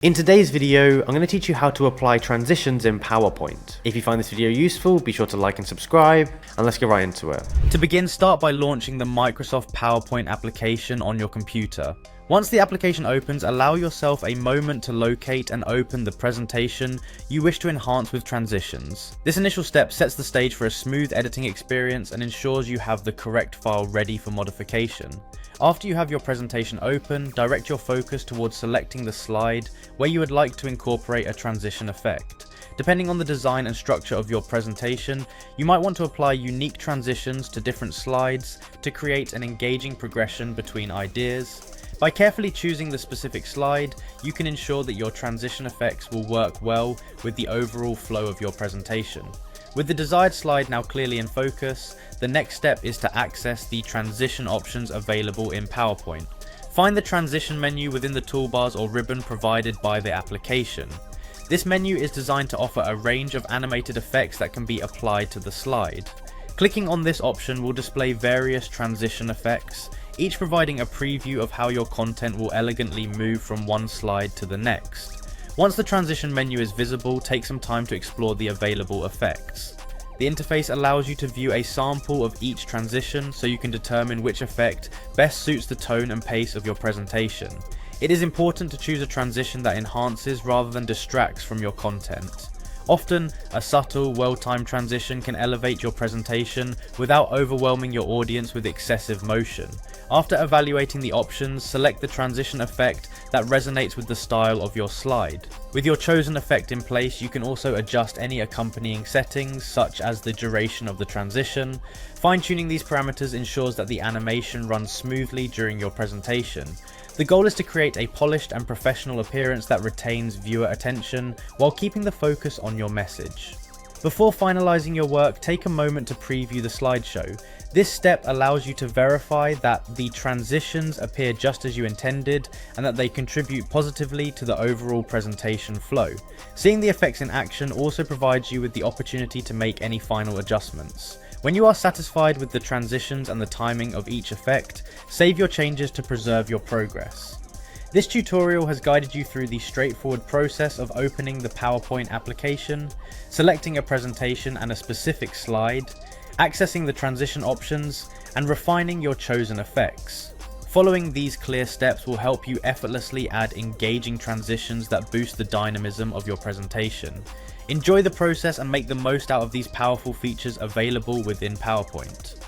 In today's video, I'm going to teach you how to apply transitions in PowerPoint. If you find this video useful, be sure to like and subscribe, and let's get right into it. To begin, start by launching the Microsoft PowerPoint application on your computer. Once the application opens, allow yourself a moment to locate and open the presentation you wish to enhance with transitions. This initial step sets the stage for a smooth editing experience and ensures you have the correct file ready for modification. After you have your presentation open, direct your focus towards selecting the slide where you would like to incorporate a transition effect. Depending on the design and structure of your presentation, you might want to apply unique transitions to different slides to create an engaging progression between ideas. By carefully choosing the specific slide, you can ensure that your transition effects will work well with the overall flow of your presentation. With the desired slide now clearly in focus, the next step is to access the transition options available in PowerPoint. Find the transition menu within the toolbars or ribbon provided by the application. This menu is designed to offer a range of animated effects that can be applied to the slide. Clicking on this option will display various transition effects, each providing a preview of how your content will elegantly move from one slide to the next. Once the transition menu is visible, take some time to explore the available effects. The interface allows you to view a sample of each transition so you can determine which effect best suits the tone and pace of your presentation. It is important to choose a transition that enhances rather than distracts from your content. Often, a subtle, well-timed transition can elevate your presentation without overwhelming your audience with excessive motion. After evaluating the options, select the transition effect that resonates with the style of your slide. With your chosen effect in place, you can also adjust any accompanying settings, such as the duration of the transition. Fine-tuning these parameters ensures that the animation runs smoothly during your presentation. The goal is to create a polished and professional appearance that retains viewer attention while keeping the focus on your message. Before finalizing your work, take a moment to preview the slideshow. This step allows you to verify that the transitions appear just as you intended and that they contribute positively to the overall presentation flow. Seeing the effects in action also provides you with the opportunity to make any final adjustments. When you are satisfied with the transitions and the timing of each effect, save your changes to preserve your progress. This tutorial has guided you through the straightforward process of opening the PowerPoint application, selecting a presentation and a specific slide, accessing the transition options, and refining your chosen effects. Following these clear steps will help you effortlessly add engaging transitions that boost the dynamism of your presentation. Enjoy the process and make the most out of these powerful features available within PowerPoint.